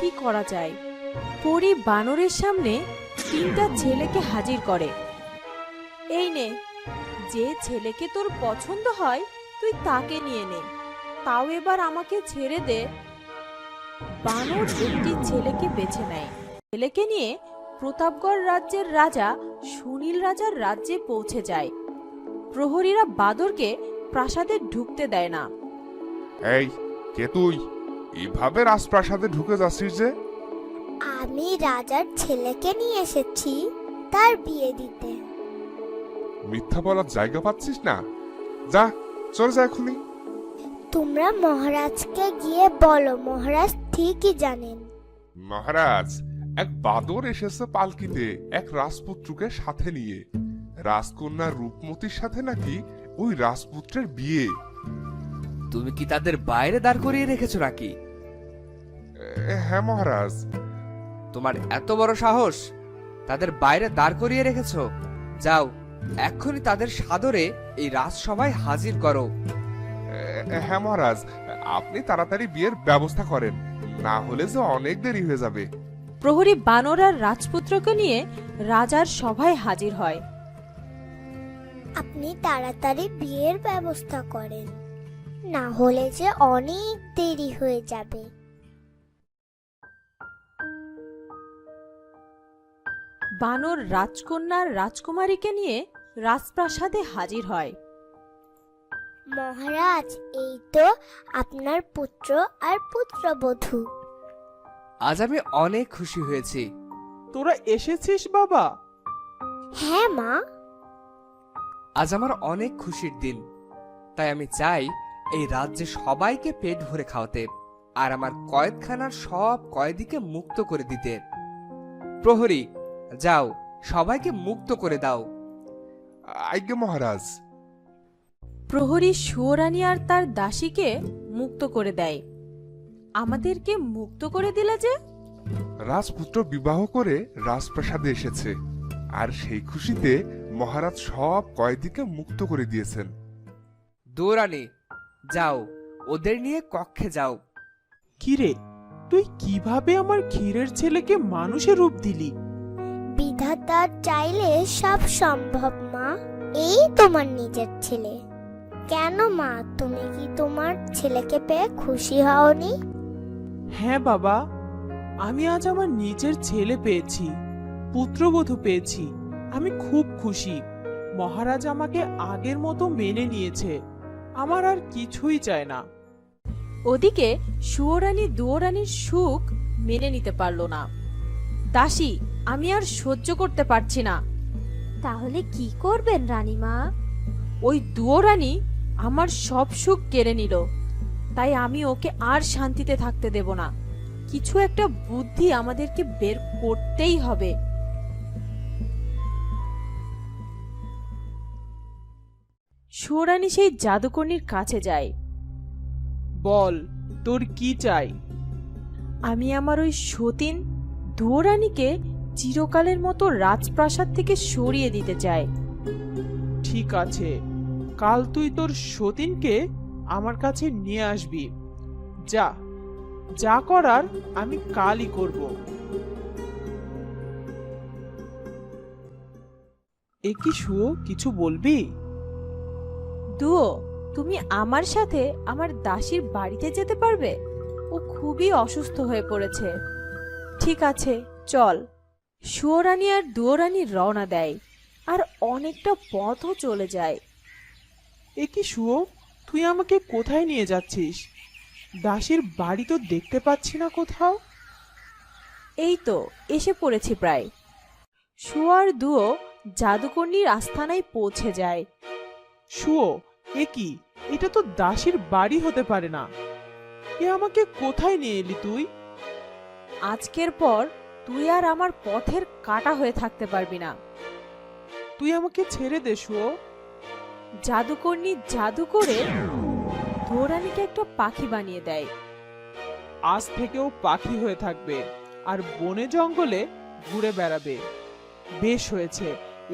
কি করা যায়। পরী বানরের সামনে তিনটা ছেলেকে হাজির করে। এই নে, যে ছেলেকে তোর পছন্দ হয় তুই তাকে নিয়ে নে, তাও এবার আমাকে ছেড়ে দে। বানর একটি ছেলেকে বেছে নেয়। ছেলেকে নিয়ে প্রতাপগড় রাজ্যের রাজা সুনীল রাজার রাজ্যে পৌঁছে যায়। প্রহরীরা বাদরকে প্রাসাদে ঢুকতে দেয় না। এই কে তুই? এইভাবে রাজপ্রাসাদে ঢুকে যাচ্ছিস যে? আমি রাজার ছেলেকে নিয়ে এসেছি তার বিয়ে দিতে। মিথ্যা বলার জায়গা পাচ্ছিস না? যা, চলে যা এখনই। তোমরা মহারাজকে গিয়ে বলো, মহারাজ ঠিকই জানেন। মহারাজ, এক বাদর এসেছে পালকিতে এক রাজপুত্রকে সাথে নিয়ে। রাজকন্যা রূপমতির সাথে নাকি ওই রাজপুত্রের বিয়ে। তুমি কি তাদের বাইরে দাঁড় করিয়ে রেখেছো নাকি? হ্যাঁ মহারাজ। তোমার এত বড় সাহস, তাদের বাইরে দাঁড় করিয়ে রেখেছো? যাও, এক্ষুনি তাদের সাদরে এই রাজসভায় হাজির করো। হ্যাঁ মহারাজ, আপনি তাড়াতাড়ি বিয়ের ব্যবস্থা করেন, না হলে যে অনেক দেরি হয়ে যাবে। প্রহরী বানর আর রাজপুত্রকে নিয়ে রাজার সভায় হাজির হয়। আপনি তাড়াতাড়ি বিয়ের ব্যবস্থা করেন, না হলে যে অনেক দেরি হয়ে যাবে। বানর রাজকন্যার রাজকুমারীকে নিয়ে রাজপ্রাসাদে হাজির হয়। মহারাজ, এই তো আপনার পুত্র আর পুত্রবধূ। আজ আমি অনেক খুশি হয়েছি। তোরা এসেছিস বাবা? হ্যাঁ মা। আজ আমার অনেক খুশির দিন, তাই আমি চাই এই রাজ্যে সবাইকে পেট ভরে খাওয়াতে আর আমার কয়েদখানার সব কয়েদিকে মুক্ত করে দিতে। প্রহরী, যাও, সবাইকে মুক্ত করে দাও। আজ্ঞে মহারাজ। প্রহরী সুয়োরানী আর তার দাসীকে মুক্ত করে দেয়। আমাদেরকে মুক্ত করে দিলে যে? রাজপুত্র বিবাহ করে রাজপ্রাসাদে এসেছে, আর সেই খুশিতে মহারাজ সব কয়েদিকে মুক্ত করে দিয়েছেন। দৌরানি, যাও, ওদের নিয়ে কক্ষে যাও। কিরে, তুই কিভাবে আমার ক্ষীরের ছেলেকে মানুষের রূপ দিলি? বিধাতা চাইলে সব সম্ভব মা। এই তোমার নিজের ছেলে। কেন মা, তুমি কি তোমার ছেলেকে পেয়ে খুশি হওনি? হ্যাঁ বাবা, আমি আজ আমার নিজের ছেলে পেয়েছি, পুত্রবধূ পেয়েছি। আমি খুব খুশি। মহারাজ আমাকে আগের মতো মেনে নিয়েছে। আমার আর কিছুই চাই না। ওদিকে সুয়োরানী দুয়োরানীর সুখ মেনে নিতে পারল না। দাসী, আমি আর সহ্য করতে পারছি না। তাহলে কি করবেন রানীমা? ওই দুয়োরানী আমার সব সুখ কেড়ে নিল, তাই আমি ওকে আর শান্তিতে থাকতে দেব না। কিছু একটা বুদ্ধি আমাদেরকে বের করতেই হবে। সুয়োরানী সেই জাদুকর্ণীর কাছে যায়। বল, তোর কি চাই? আমি আমার ওই সতীন দুয়োরানীকে চিরকালের মতো রাজপ্রাসাদ থেকে সরিয়ে দিতে চাই। ঠিক আছে, কাল তুই তোর সতীনকে আমার কাছে নিয়ে আসবি। যা, যা করার আমি কালই করব। এ কি শুয়ো, কিছু বলবি? দুয়ো, তুমি আমার সাথে আমার দাসীর বাড়িতে যেতে পারবে? ও খুবই অসুস্থ হয়ে পড়েছে। ঠিক আছে, চল। সুয়োরানী আর দুয়োরানী রওনা দেয়, আর অনেকটা পথও চলে যায়। এ কি শুয়ো, তুই আমাকে কোথায় নিয়ে যাচ্ছিস? দাসীর বাড়ি তো দেখতে পাচ্ছি না কোথাও। এই তো এসে পড়েছি প্রায়। সুয়ো আর দুয়ো জাদুকর্ণীর আস্থানায় পৌঁছে যায়। শুয়ো, এ কি? এটা তো দাসীর বাড়ি হতে পারে না। এ আমাকে কোথায় নিয়ে এলি তুই? আজকের পর তুই আর আমার পথের কাঁটা হয়ে থাকতে পারবি না। তুই আমাকে ছেড়ে দে শুয়ো। জাদুকর্ণী জাদু করে দুয়োরানীকে একটা পাখি বানিয়ে দেয়। আজ থেকেও পাখি হয়ে থাকবে আর বনে জঙ্গলে ঘুরে বেড়াবে। বেশ হয়েছে,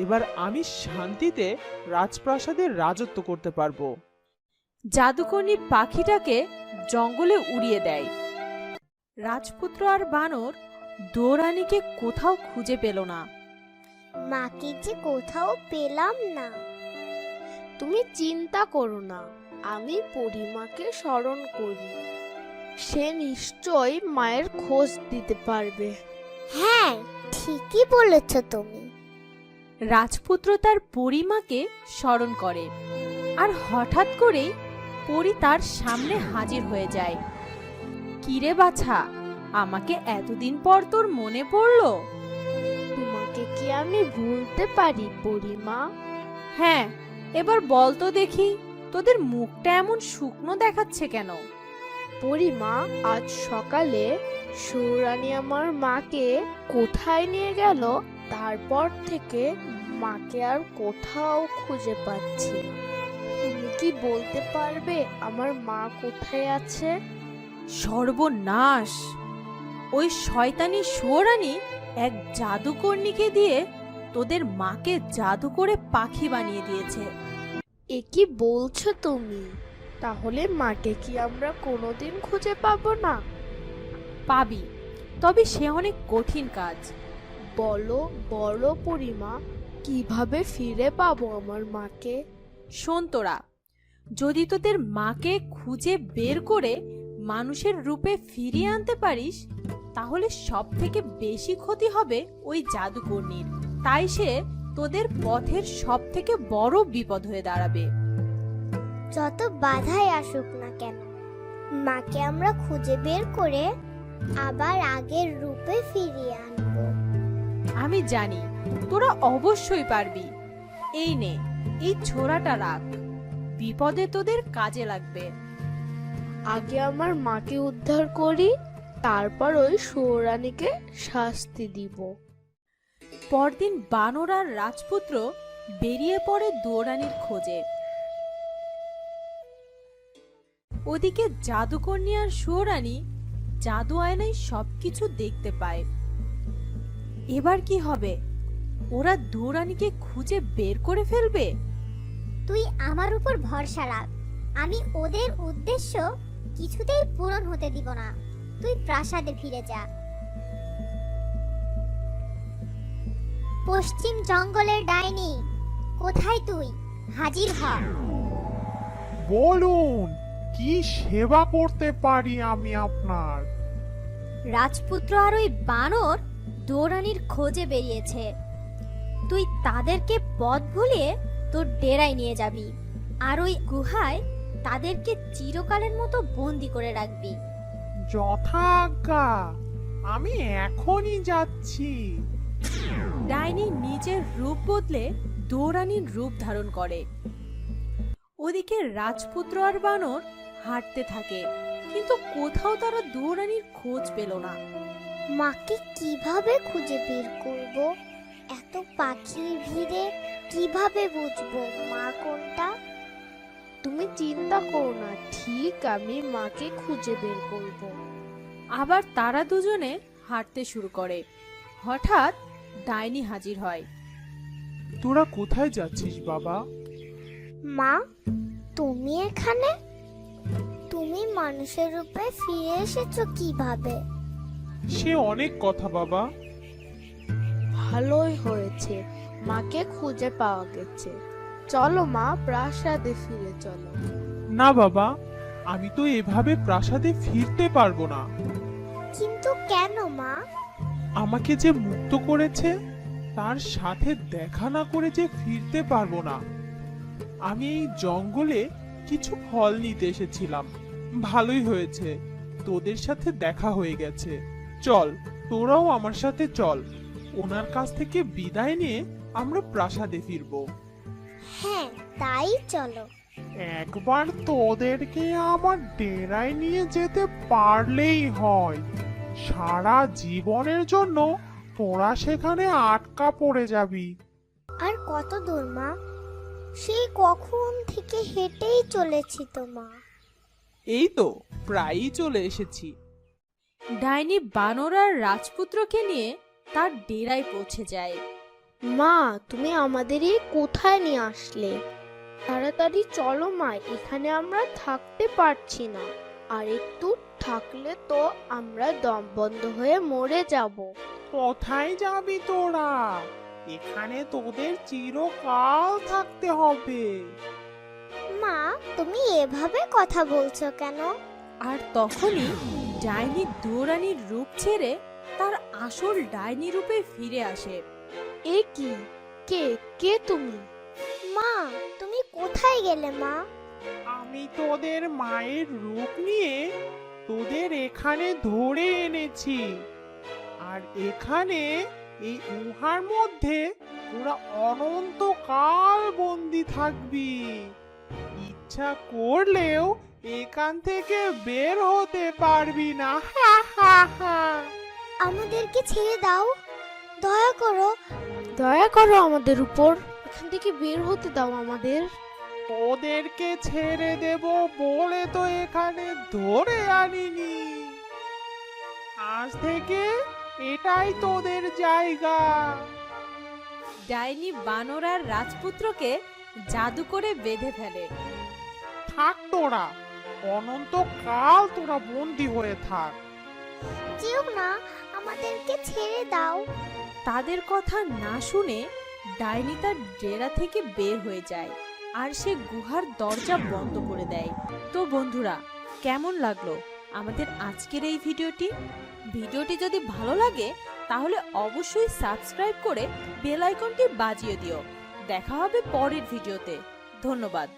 এবার আমি শান্তিতে রাজপ্রাসাদের রাজত্ব করতে পারবো। জাদুকর্ণী পাখিটাকে জঙ্গলে উড়িয়ে দেয়। রাজপুত্র আর বানর দৌড়ানিকে কোথাও খুঁজে পেল না। মাকে যে কোথাও পেলাম না। তুমি চিন্তা করো না, আমি পরিমাকে স্মরণ করি। সে নিশ্চয়ই মায়ের খোঁজ দিতে পারবে। হ্যাঁ, ঠিকই বলেছ তুমি। রাজপুত্র তার পরিমাকে স্মরণ করে, আর হঠাৎ করেই পরী তার সামনে হাজির হয়ে যায়। কিরে বাছা, আমাকে এতদিন পর তোর মনে পড়লো? তোমাকে কি আমি ভুলতে পারি পরিমা? হ্যাঁ, এবার বল তো দেখি, তোদের মুখটা এমন শুকনো দেখাচ্ছে কেন? পরিমা, আজ সকালে সৌরানী আমার মাকে কোথায় নিয়ে গেল, তারপর থেকে মাকে আর কোথাও খুঁজে পাচ্ছি না। তুমি কি বলতে পারবে আমার মা কোথায় আছে? সর্বনাশ! ওই শয়তানি সুয়োরানী এক জাদুকর্ণীকে দিয়ে তোদের মাকে জাদু করে পাখি বানিয়ে দিয়েছে। এ কি বলছো তুমি? তাহলে মাকে কি আমরা কোনোদিন খুঁজে পাবো না? পাবি, তবে সে অনেক কঠিন কাজ। বলো বড় পরিমা, কিভাবে ফিরে পাবো আমার মাকে? শোন তোরা, যদি তোদের মাকে খুঁজে বের করে মানুষের রূপে ফিরিয়ে আনতে পারিস, তাহলে সব থেকে বেশি ক্ষতি হবে ওই জাদুকর্ণীর। তাই সে তোদের পথের সব থেকে বড় বিপদ হয়ে দাঁড়াবে। যত বাধাই আসুক না কেন, মাকে আমরা খুঁজে বের করে আবার আগের রূপে ফিরিয়ে আনবো। আমি জানি তোরা অবশ্যই পারবি। এই নে, এই ছোরাটা রাখ, বিপদে তোদের কাজে লাগবে। আগে আমার মাকে উদ্ধার করি, তারপর ওই সৌরানীকে শাস্তি দিব। পরদিন বানর আর রাজপুত্র বেরিয়ে পড়ে দৌড়ানির খোঁজে। ওদিকে জাদুকর্ণী আর সুয়োরানী জাদু আয়নায় সবকিছু দেখতে পায়। এবার কি হবে? ওরা দৌড়ানিকে খুঁজে বের করে ফেলবে? তুই আমার উপর ভরসা রাখ, আমি ওদের উদ্দেশ্য কিছুতেই পূরণ হতে দিব না। তুই প্রাসাদে ফিরে যা। পশ্চিম জঙ্গলের ডাইনি, কোথায় তুই? হাজির হ। বলুন, কি সেবা করতে পারি আমি আপনার? রাজপুত্র আর ওই বানর দৌড়ানির খোঁজে বেরিয়েছে। তুই তাদেরকে পথ ভুলিয়ে তোর ডেরায় নিয়ে যাবি, আর ওই গুহায় তাদেরকে চিরকালের মতো বন্দি করে রাখবি। যথাজ্ঞা, আমি এখনই যাচ্ছি। ডাইনি নিজের রূপ বদলে দৌড়ানির রূপ ধারণ করে। ওদিকে রাজপুত্র আর বানর হাঁটতে থাকে, কিন্তু কোথাও তারা দৌড়ানির খোঁজ পেল না। মাকে কিভাবে খুঁজে বের করব? এত পাখির ভিড়ে কিভাবে বুঝবো মা কোনটা? তুমি চিন্তা করো না, ঠিক আমি মাকে খুঁজে বের করব। আবার তারা দুজনে হাঁটতে শুরু করে। হঠাৎ ডাইনি হাজির হয়। তোরা কোথায় যাচ্ছিস বাবা? মা, তুমি এখানে? তুমি মানুষের রূপে ফিরে এসেছো কিভাবে? সে অনেক কথা বাবা। ভালোই হয়েছে, মাকে খুঁজে পাওয়া গেছে। চলো মা, প্রাসাদে ফিরে চলো। না বাবা, আমি তো এভাবে প্রাসাদে ফিরতে পারবো না। কিন্তু কেন মা? আমাকে যে মুক্ত করেছে তার সাথে দেখা না করে যে ফিরতে পারবো না। আমি এই জঙ্গলে কিছু ফল নিতে এসেছিলাম। ভালোই হয়েছে, তোদের সাথে দেখা হয়ে গেছে। চল, তোরাও আমার সাথে চল। ওনার কাছ থেকে বিদায় নিয়ে আমরা প্রাসাদে ফিরবো। হ্যাঁ, তাই চলো। একবার তোদেরকে আমার ডেরায় নিয়ে যেতে পারলেই হয়। সারা জীবনের জন্য তোরা সেখানে আটকা পড়ে যাবি। আর কত দূর মা? সেই কখন থেকে হেঁটেই চলেছি তো মা। এই তো প্রায়ই চলে এসেছি। ডাইনি বানর আর রাজপুত্রকে নিয়ে তার ডেরায় পৌঁছে যায়। মা, তুমি আমাদের এই কোথায় নিয়ে আসলে? তাড়াতাড়ি চলো মা, এখানে আমরা থাকতে পারছি না। আর একটু থাকলে তো আমরা দম বন্ধ হয়ে মরে যাব। কোথায় যাবি তোরা? এখানে তোদের চিরকাল থাকতে হবে। মা, তুমি এভাবে কথা বলছো কেন? আর তখনই ডাইনি দুয়োরানির রূপ ছেড়ে তার আসল ডাইনি রূপে ফিরে আসে। এ কি? কে কে তুমি? মা, তুমি কোথায় গেলে মা? আমি তোদের মায়ের রূপ নিয়ে তোদের এখানে ধরে এনেছি। আর এখানে এই গুহার মধ্যে তোরা অনন্তকাল বন্দি থাকবি। ইচ্ছা করলেও এখান থেকে বের হতে পারবি না। হা হা হা। আমাদেরকে ছেড়ে দাও, দয়া করো। দয়া করো আমাদের উপর, এখান থেকে বের হতে দাও আমাদের। ওদেরকে ছেড়ে দেব বলে তো এখানে ধরে আনিনি। আজ থেকে এটাই তোদের জায়গা। ডাইনি বানর আর রাজপুত্রকে জাদু করে বেঁধে ফেলে। থাক তোরা, অনন্তকাল তোরা বন্দি হয়ে থাক। যেও না, আমাদেরকে ছেড়ে দাও। তাদের কথা না শুনে ডাইনি তার ডেরা থেকে বের হয়ে যায় আর সে গুহার দরজা বন্ধ করে দেয়। তো বন্ধুরা, কেমন লাগলো আমাদের আজকের এই ভিডিওটি? ভিডিওটি যদি ভালো লাগে তাহলে অবশ্যই সাবস্ক্রাইব করে বেল আইকনটি বাজিয়ে দিও। দেখা হবে পরের ভিডিওতে। ধন্যবাদ।